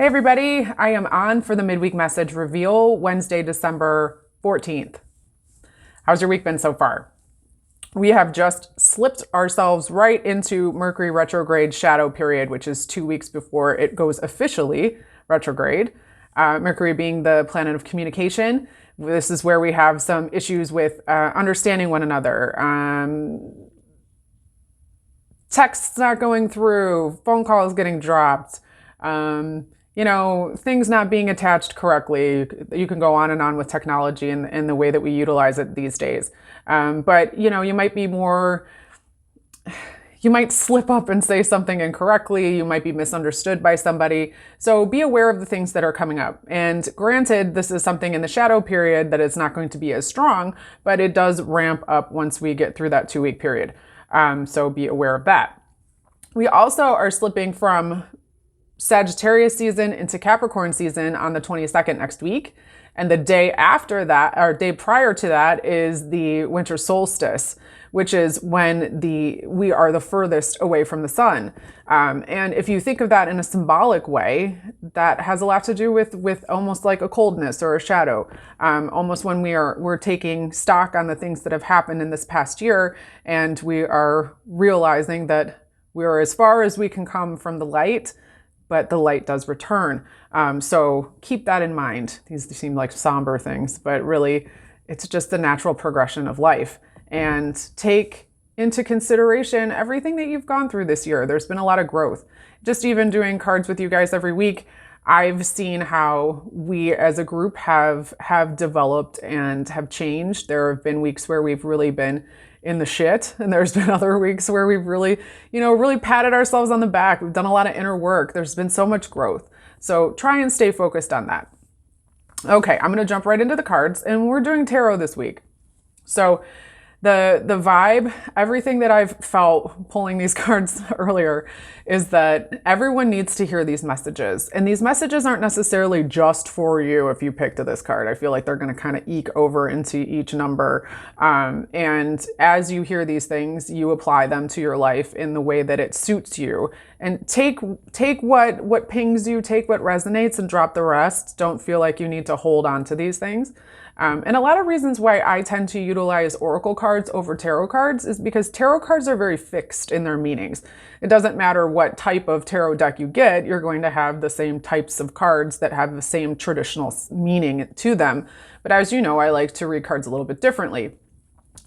Hey everybody, I am on for the midweek message reveal Wednesday, December 14th. How's your week been so far? We have just slipped ourselves right into Mercury Retrograde shadow period, which is 2 weeks before it goes officially retrograde. Mercury being the planet of communication. This is where we have some issues with understanding one another. Texts not going through, phone calls getting dropped. Things not being attached correctly. You can go on and on with technology and the way that we utilize it these days. But you might slip up and say something incorrectly. You might be misunderstood by somebody. So be aware of the things that are coming up. And granted, this is something in the shadow period that is not going to be as strong, but it does ramp up once we get through that 2-week period. So be aware of that. We also are slipping from Sagittarius season into Capricorn season on the 22nd next week. And the day after that, or day prior to that, is the Winter Solstice, which is when we are the furthest away from the sun. And if you think of that in a symbolic way, that has a lot to do with almost like a coldness or a shadow. Almost when we're taking stock on the things that have happened in this past year, and we are realizing that we are as far as we can come from the light, but the light does return. So keep that in mind. These seem like somber things, but really it's just the natural progression of life. And take into consideration everything that you've gone through this year. There's been a lot of growth. Just even doing cards with you guys every week, I've seen how we as a group have developed and have changed. There have been weeks where we've really been in the shit, and there's been other weeks where we've really patted ourselves on the back. We've done a lot of inner work. There's been so much growth. So try and stay focused on that. Okay, I'm going to jump right into the cards, and we're doing tarot this week. So the vibe, everything that I've felt pulling these cards earlier is that everyone needs to hear these messages. And these messages aren't necessarily just for you if you picked this card. I feel like they're going to kind of eke over into each number. And as you hear these things, you apply them to your life in the way that it suits you. And take what pings you, take what resonates, and drop the rest. Don't feel like you need to hold on to these things. And a lot of reasons why I tend to utilize oracle cards over tarot cards is because tarot cards are very fixed in their meanings. It doesn't matter what type of tarot deck you get, you're going to have the same types of cards that have the same traditional meaning to them. But as you know, I like to read cards a little bit differently,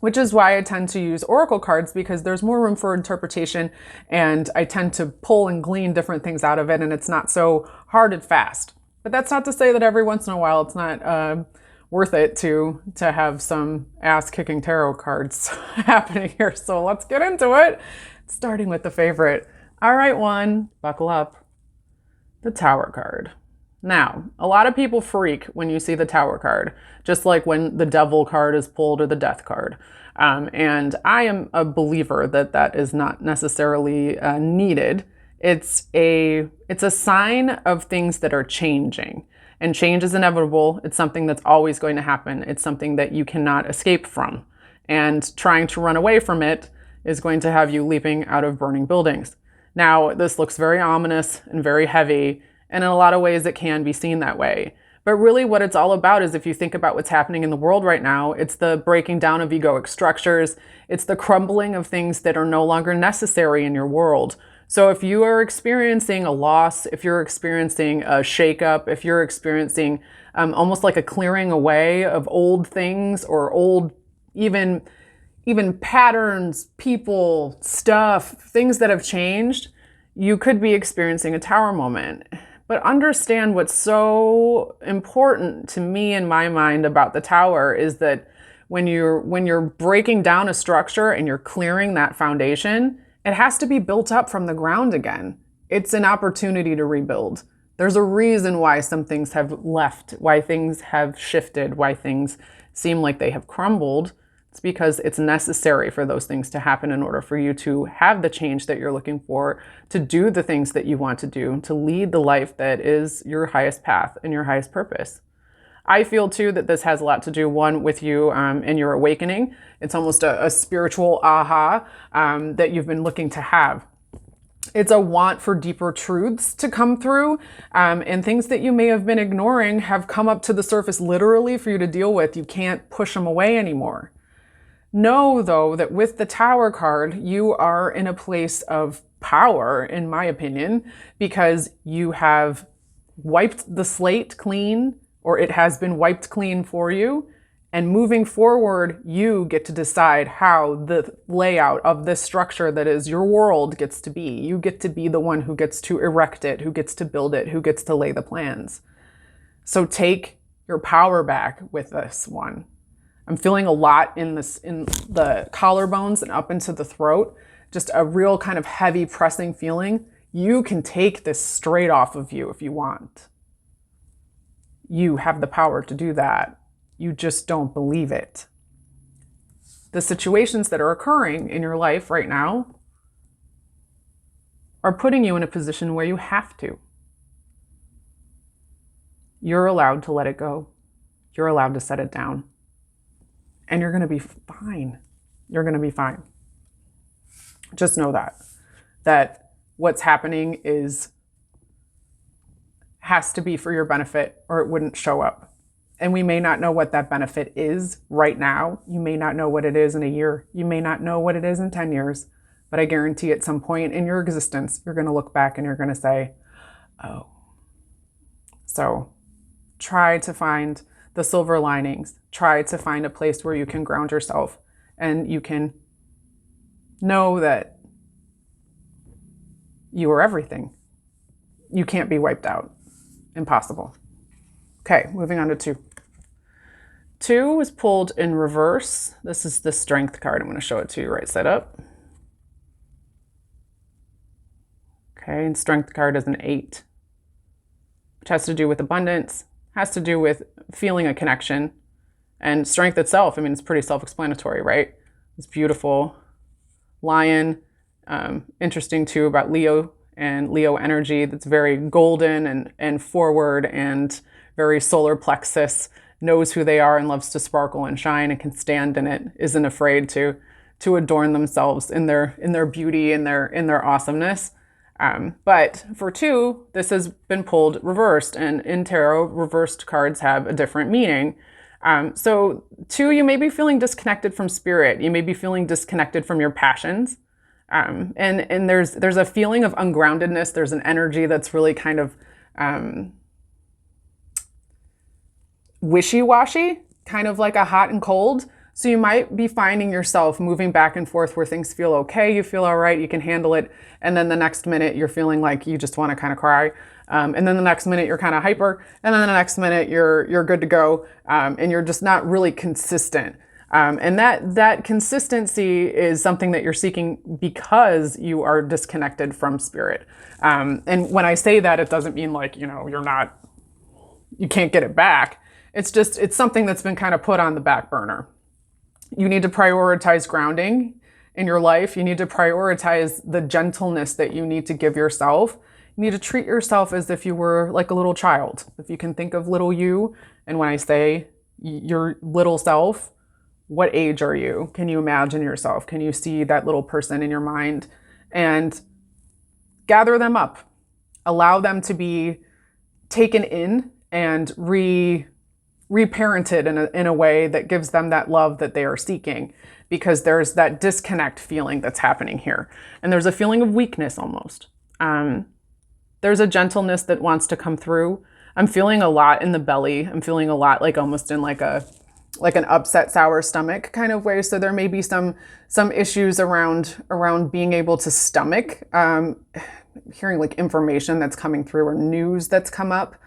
which is why I tend to use oracle cards, because there's more room for interpretation, and I tend to pull and glean different things out of it, and it's not so hard and fast. But that's not to say that every once in a while it's not worth it to have some ass-kicking tarot cards happening here. So let's get into it, starting with the favorite. All right, one, buckle up. The Tower card. Now, a lot of people freak when you see the Tower card, just like when the Devil card is pulled or the Death card. And I am a believer that that is not necessarily needed. It's a sign of things that are changing. And change is inevitable. It's something that's always going to happen. It's something that you cannot escape from. And trying to run away from it is going to have you leaping out of burning buildings. Now, this looks very ominous and very heavy, and in a lot of ways it can be seen that way. But really what it's all about is, if you think about what's happening in the world right now, it's the breaking down of egoic structures. It's the crumbling of things that are no longer necessary in your world. So if you are experiencing a loss, if you're experiencing a shakeup, if you're experiencing almost like a clearing away of old things or old even patterns, people, stuff, things that have changed, you could be experiencing a Tower moment. But understand what's so important to me in my mind about the Tower is that when you're breaking down a structure and you're clearing that foundation, it has to be built up from the ground again. It's an opportunity to rebuild. There's a reason why some things have left, why things have shifted, why things seem like they have crumbled. It's because it's necessary for those things to happen in order for you to have the change that you're looking for, to do the things that you want to do, to lead the life that is your highest path and your highest purpose. I feel too that this has a lot to do, one, with you and your awakening. It's almost a spiritual aha that you've been looking to have. It's a want for deeper truths to come through, and things that you may have been ignoring have come up to the surface literally for you to deal with. You can't push them away anymore. Know, though, that with the Tower card, you are in a place of power, in my opinion, because you have wiped the slate clean, or it has been wiped clean for you. And moving forward, you get to decide how the layout of this structure that is your world gets to be. You get to be the one who gets to erect it, who gets to build it, who gets to lay the plans. So take your power back with this one. I'm feeling a lot in the collarbones and up into the throat, just a real kind of heavy pressing feeling. You can take this straight off of you if you want. You have the power to do that. You just don't believe it. The situations that are occurring in your life right now are putting you in a position where you have to. You're allowed to let it go. You're allowed to set it down. And you're going to be fine. You're going to be fine. Just know that what's happening has to be for your benefit, or it wouldn't show up. And we may not know what that benefit is right now. You may not know what it is in a year. You may not know what it is in 10 years. But I guarantee at some point in your existence, you're going to look back and you're going to say, oh. So try to find the silver linings. Try to find a place where you can ground yourself and you can know that you are everything. You can't be wiped out. Impossible. Okay, moving on to 2. 2 was pulled in reverse. This is the Strength card. I'm going to show it to you right side up. Okay, and Strength card is an 8, which has to do with abundance, has to do with feeling a connection. And strength itself, I mean, it's pretty self-explanatory, right? It's beautiful. Lion, interesting too about Leo and Leo energy that's very golden and forward and very solar plexus, knows who they are and loves to sparkle and shine and can stand in it, isn't afraid to adorn themselves in their beauty and their awesomeness. But for 2, this has been pulled reversed, and in tarot, reversed cards have a different meaning. So 2, you may be feeling disconnected from spirit. You may be feeling disconnected from your passions. And there's a feeling of ungroundedness. There's an energy that's really kind of wishy-washy, kind of like a hot and cold. So you might be finding yourself moving back and forth where things feel okay, you feel all right, you can handle it. And then the next minute you're feeling like you just want to kind of cry. And then the next minute you're kind of hyper. And then the next minute you're good to go. And you're just not really consistent. And that consistency is something that you're seeking because you are disconnected from spirit. And when I say that, it doesn't mean like, you can't get it back. It's something that's been kind of put on the back burner. You need to prioritize grounding in your life. You need to prioritize the gentleness that you need to give yourself. You need to treat yourself as if you were like a little child. If you can think of little you, and when I say your little self, what age are you? Can you imagine yourself? Can you see that little person in your mind? And gather them up. Allow them to be taken in and reparented in a way that gives them that love that they are seeking, because there's that disconnect feeling that's happening here. And there's a feeling of weakness almost. There's a gentleness that wants to come through. I'm feeling a lot in the belly. I'm feeling a lot like almost in like an upset sour stomach kind of way. So there may be some issues around being able to stomach, hearing like information that's coming through or news that's come up.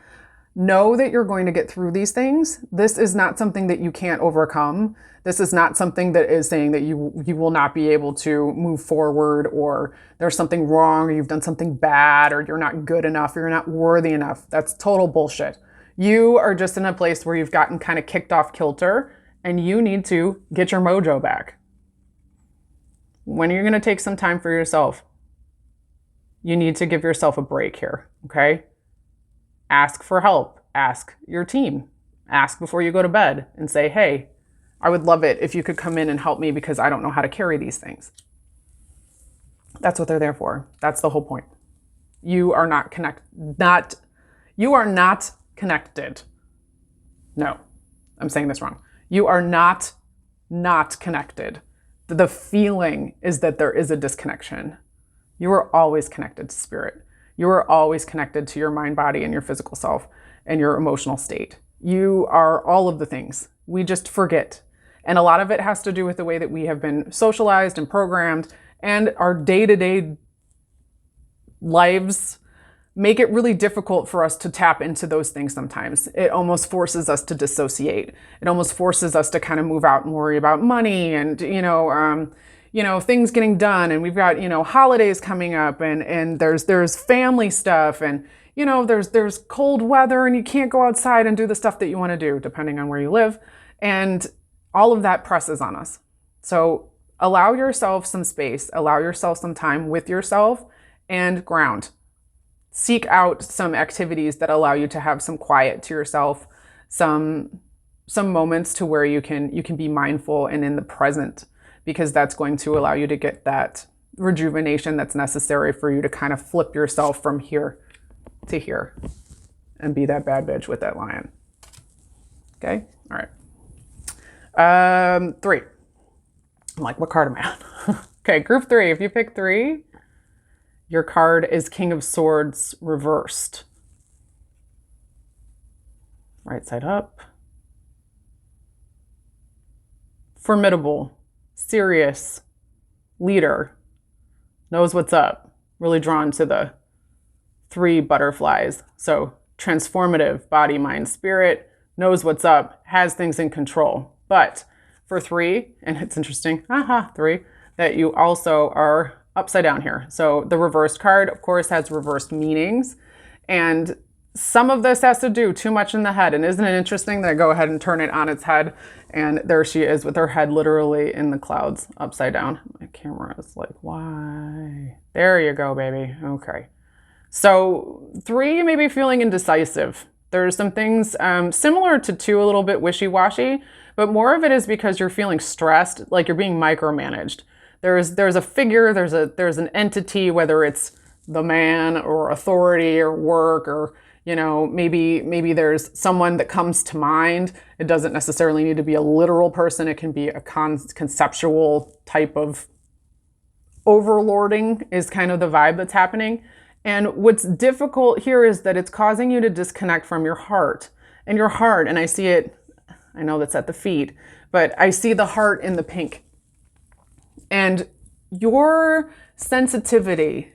Know that you're going to get through these things. This is not something that you can't overcome. This is not something that is saying that you will not be able to move forward, or there's something wrong, or you've done something bad, or you're not good enough, or you're not worthy enough. That's total bullshit. You are just in a place where you've gotten kind of kicked off kilter, and you need to get your mojo back. When are you going to take some time for yourself? You need to give yourself a break here, okay? Ask for help. Ask your team. Ask before you go to bed and say, hey, I would love it if you could come in and help me because I don't know how to carry these things. That's what they're there for. That's the whole point. You are not you are not connected. No, I'm saying this wrong. You are not connected. The feeling is that there is a disconnection. You are always connected to spirit. You are always connected to your mind, body, and your physical self and your emotional state. You are all of the things. We just forget. And a lot of it has to do with the way that we have been socialized and programmed, and our day-to-day lives make it really difficult for us to tap into those things sometimes. It almost forces us to dissociate. It almost forces us to kind of move out and worry about money and, things getting done. And we've got, holidays coming up, and there's family stuff, and, there's cold weather and you can't go outside and do the stuff that you want to do, depending on where you live. And all of that presses on us. So allow yourself some space, allow yourself some time with yourself, and ground. Seek out some activities that allow you to have some quiet to yourself, some moments to where you can be mindful and in the present, because that's going to allow you to get that rejuvenation that's necessary for you to kind of flip yourself from here to here and be that bad bitch with that lion. Okay? All right. 3. I'm like, what card am I on? Okay, group 3. If you pick 3, your card is King of Swords reversed. Right side up. Formidable, serious, leader, knows what's up. Really drawn to the 3 butterflies. So transformative, body, mind, spirit, knows what's up, has things in control. But for 3, and it's interesting, 3, that you also are upside down here. So the reversed card, of course, has reversed meanings. And some of this has to do too much in the head. And isn't it interesting that I go ahead and turn it on its head? And there she is with her head literally in the clouds, upside down. My camera is like, why? There you go, baby. Okay. So 3, you may be feeling indecisive. There's some things similar to 2, a little bit wishy-washy, but more of it is because you're feeling stressed, like you're being micromanaged. There's a figure, there's an entity, whether it's the man or authority or work, or maybe there's someone that comes to mind. It doesn't necessarily need to be a literal person. It can be a conceptual type of overlording is kind of the vibe that's happening. And what's difficult here is that it's causing you to disconnect from your heart. And your heart, and I see it, I know that's at the feet, but I see the heart in the pink. And your sensitivity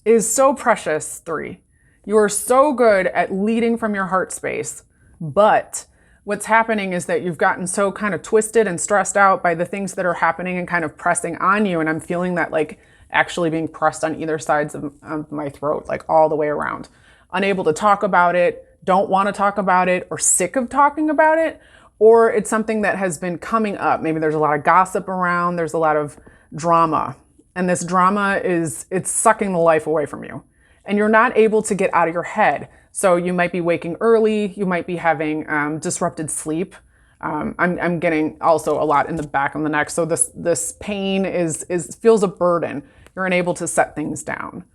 is so precious, 3. You are so good at leading from your heart space. But what's happening is that you've gotten so kind of twisted and stressed out by the things that are happening and kind of pressing on you. And I'm feeling that like actually being pressed on either sides of my throat, like all the way around. Unable to talk about it, don't want to talk about it, or sick of talking about it. Or it's something that has been coming up. Maybe there's a lot of gossip around, there's a lot of drama. And this drama it's sucking the life away from you. And you're not able to get out of your head. So you might be waking early, you might be having disrupted sleep. I'm getting also a lot in the back of the neck. So this pain feels a burden. You're unable to set things down.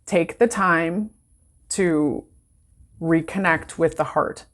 Take the time to reconnect with the heart.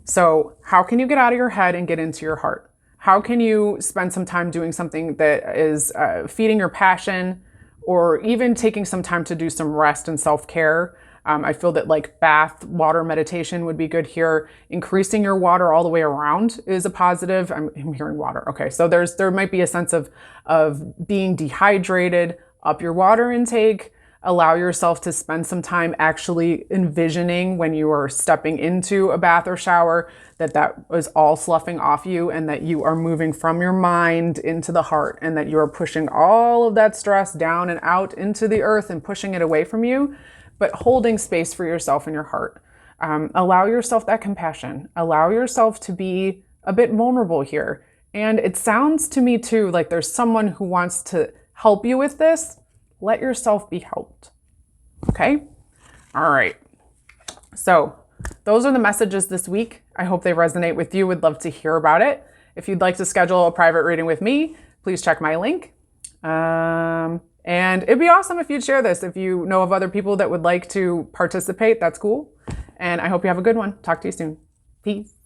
So how can you get out of your head and get into your heart? How can you spend some time doing something that is feeding your passion, or even taking some time to do some rest and self-care? I feel that like bath, water meditation would be good here. Increasing your water all the way around is a positive. I'm hearing water. Okay, so there might be a sense of being dehydrated. Up your water intake. Allow yourself to spend some time actually envisioning when you are stepping into a bath or shower that is all sloughing off you, and that you are moving from your mind into the heart, and that you are pushing all of that stress down and out into the earth and pushing it away from you, but holding space for yourself in your heart. Allow yourself that compassion. Allow yourself to be a bit vulnerable here. And it sounds to me too like there's someone who wants to help you with this. Let yourself be helped. Okay? All right. So those are the messages this week. I hope they resonate with you. Would love to hear about it. If you'd like to schedule a private reading with me, please check my link. And it'd be awesome if you'd share this. If you know of other people that would like to participate, that's cool. And I hope you have a good one. Talk to you soon. Peace.